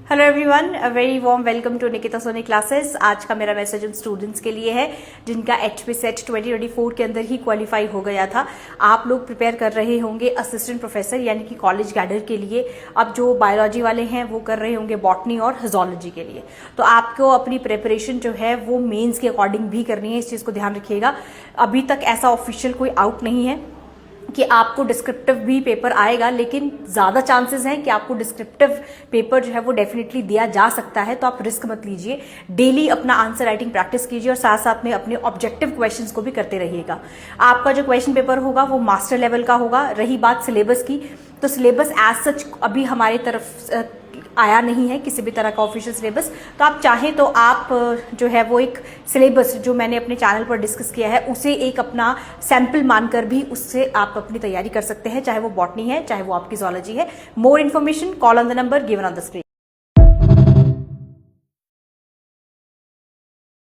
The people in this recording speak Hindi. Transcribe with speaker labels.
Speaker 1: Hello everyone, a very warm welcome to Nikita Soni classes. आज का मेरा मैसेज उन स्टूडेंट्स के लिए है जिनका एचपी सेट 2024 के अंदर ही क्वालिफाई हो गया था। आप लोग प्रिपेयर कर रहे होंगे असिस्टेंट प्रोफेसर यानी कि कॉलेज गाइडर के लिए। अब जो बायोलॉजी वाले हैं वो कर रहे होंगे बॉटनी और जूलॉजी के लिए। तो आपको अपनी प्रिपरेशन जो है वो मेंस के अकॉर्डिंग भी करनी है, इस चीज़ को ध्यान रखिएगा। अभी तक ऐसा ऑफिशियल कोई आउट नहीं है कि आपको डिस्क्रिप्टिव भी पेपर आएगा, लेकिन ज़्यादा चांसेस हैं कि आपको डिस्क्रिप्टिव पेपर जो है वो डेफिनेटली दिया जा सकता है। तो आप रिस्क मत लीजिए, डेली अपना आंसर राइटिंग प्रैक्टिस कीजिए और साथ साथ में अपने ऑब्जेक्टिव क्वेश्चंस को भी करते रहिएगा। आपका जो क्वेश्चन पेपर होगा वो मास्टर लेवल का होगा। रही बात सिलेबस की, तो सिलेबस एज सच अभी हमारी तरफ आया नहीं है, किसी भी तरह का ऑफिशियल सिलेबस। तो आप चाहें तो आप जो है वो एक सिलेबस जो मैंने अपने चैनल पर डिस्कस किया है उसे एक अपना सैंपल मानकर भी उससे आप अपनी तैयारी कर सकते हैं, चाहे वो बॉटनी है चाहे वो आपकी जूलॉजी है। More information call on the number given on the screen.